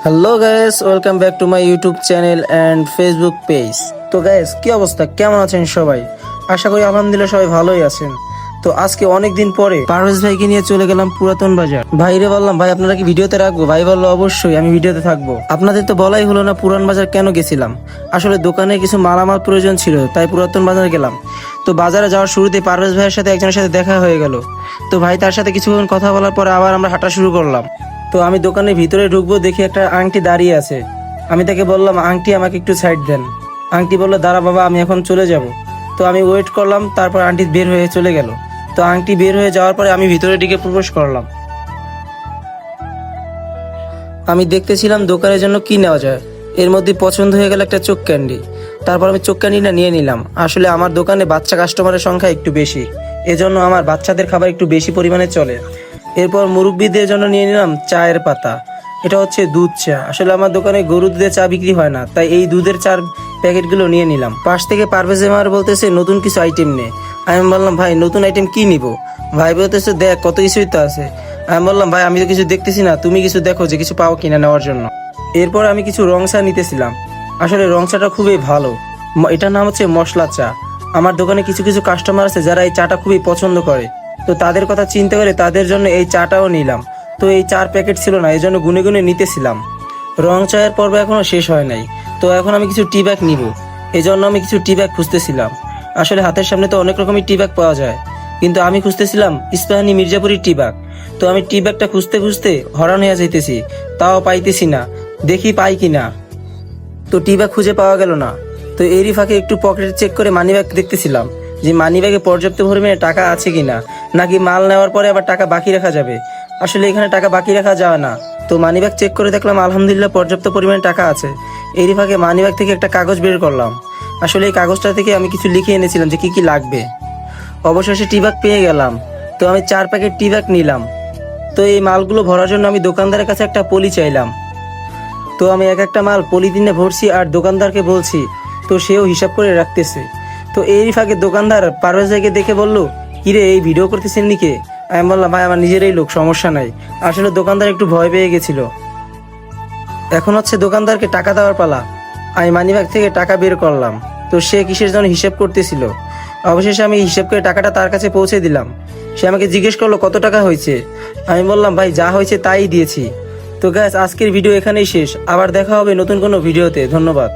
Hello guys, welcome back to my YouTube channel and Facebook page. তো guys, কি অবস্থা, কেমন আছেন সবাই? আশা করি আলহামদুলিল্লাহ সবাই ভালোই আছেন। তো আজকে অনেক দিন পরে পারভেজ ভাইকে নিয়ে চলে গেলাম পুরাতন বাজার। ভাইরে বললাম, ভাই আপনারা কি ভিডিওতে রাখবো? ভাই বললো অবশ্যই, আমি ভিডিওতে থাকবো। আপনাদের তো বলাই হলো না পুরান বাজার কেন গেছিলাম। আসলে দোকানে কিছু মালামাল প্রয়োজন ছিল, তাই পুরাতন বাজার গেলাম। তো বাজারে যাওয়ার শুরুতে পারভেজ ভাইয়ের সাথে একজনের সাথে দেখা হয়ে গেল। তো ভাই তার সাথে কিছুক্ষণ কথা বলার পরে আবার আমরা হাঁটা শুরু করলাম। তো আমি দোকানের ভিতরে ঢুকবো, দেখি একটা আংটি দাঁড়িয়ে আছে। আমি তাকে বললাম, আংটি আমাকে একটু সাইড দেন। আংটি বললো, দাঁড়া বাবা, আমি এখন চলে যাব। তো আমি ওয়েট করলাম, তারপর আংটি বের হয়ে চলে গেল। তো আংটি বের হয়ে যাওয়ার পরে আমি ভিতরের দিকে প্রবেশ করলাম। আমি দেখতেছিলাম দোকানের জন্য কি নেওয়া যায়। এর মধ্যে পছন্দ হয়ে গেল একটা চোখ ক্যান্ডি। তারপর আমি চোখ ক্যান্ডিটা নিয়ে নিলাম। আসলে আমার দোকানে বাচ্চা কাস্টমারের সংখ্যা একটু বেশি, এজন্য আমার বাচ্চাদের খাবার একটু বেশি পরিমাণে চলে। এরপর মুরব্বীদের জন্য নিয়ে নিলাম চায়ের পাতা। এটা হচ্ছে দুধ চা। আসলে আমার দোকানে গরুর দুধের চা বিক্রি হয় না, তাই এই দুধের চার প্যাকেটগুলো নিয়ে নিলাম। পাশ থেকে পারভেজ আমার বলতেছে নতুন কিছু আইটেম নে। আমি বললাম, ভাই নতুন আইটেম কি নিব? ভাই বলতেছে, দেখ কত কিছুই তো আছে। আমি বললাম, ভাই আমি তো কিছু দেখতেছি না, তুমি কিছু দেখো যে কিছু পাও কিনা নেওয়ার জন্য। এরপর আমি কিছু রং চা নিতেছিলাম। আসলে রং চাটা খুবই ভালো। এটার নাম হচ্ছে মশলা চা। আমার দোকানে কিছু কিছু কাস্টমার আছে যারা এই চাটা খুবই পছন্দ করে। তো তাদের কথা চিন্তা করে তাদের জন্য এই চাটাও নিলাম। তো এই 4 প্যাকেট ছিল না, এই জন্য গুনে গুনে নিতেছিলাম। রং চায়ের পর্ব এখনো শেষ হয় নাই। তো এখন আমি কিছু টি ব্যাগ নিব, এই জন্য আমি কিছু টি ব্যাগ খুঁজতেছিলাম। আসলে হাতের সামনে তো অনেক রকমের টি ব্যাগ পাওয়া যায়, কিন্তু আমি খুঁজতেছিলাম ইস্পাহানি মির্জাপুরি টি ব্যাগ। তো আমি টি ব্যাগটা খুঁজতে খুঁজতে হরান হয়ে যাইতেছি, তাও পাইতেছি না। দেখি পাই কিনা। তো টি ব্যাগ খুঁজে পাওয়া গেল না। তো এরই ফাঁকে একটু পকেট চেক করে মানি ব্যাগ দেখতেছিলাম যে মানি ব্যাগে পর্যাপ্ত পরিমাণে টাকা আছে কিনা, নাকি মাল নেওয়ার পরে আবার টাকা বাকি রাখা যাবে। আসলে এখানে টাকা বাকি রাখা যাবে না। তো মানি ব্যাগ চেক করে দেখলাম আলহামদুলিল্লাহ পর্যাপ্ত পরিমাণে টাকা আছে। এরই ফাঁকে মানি ব্যাগ থেকে একটা কাগজ বের করলাম। আসলে এই কাগজটা থেকে আমি কিছু লিখে এনেছিলাম যে কি কি লাগবে। অবশেষে টি ব্যাগ পেয়ে গেলাম। তো আমি 4 প্যাকেট টি ব্যাগ নিলাম। তো এই মালগুলো ভরার জন্য আমি দোকানদারের কাছে একটা পলি চাইলাম। তো আমি এক একটা মাল পলিথিনে ভরছি আর দোকানদারকে বলছি। তো সেও হিসাব করে রাখতেছে। তো এরই ফাঁকে দোকানদার পারভেজ ভাইকে দেখে বলল, কিরে এই ভিডিও করতেছেন নিকে? আমি বললাম, ভাই আমার নিজেরই লোক, সমস্যা নাই। আসলে দোকানদার একটু ভয় পেয়ে গেছিল। এখন হচ্ছে দোকানদারকে টাকা দেওয়ার পালা। আমি মানিব্যাগ থেকে টাকা বের করলাম। তো সে কিসের জন্য হিসাব করতেছিল। অবশেষে আমি হিসাব করে টাকাটা তার কাছে পৌঁছে দিলাম। সে আমাকে জিজ্ঞেস করলো কত টাকা হয়েছে। আমি বললাম, ভাই যা হয়েছে তাই দিয়েছি। তো গাইস, আজকের ভিডিও এখানেই শেষ। আবার দেখা হবে নতুন কোনো ভিডিওতে। ধন্যবাদ।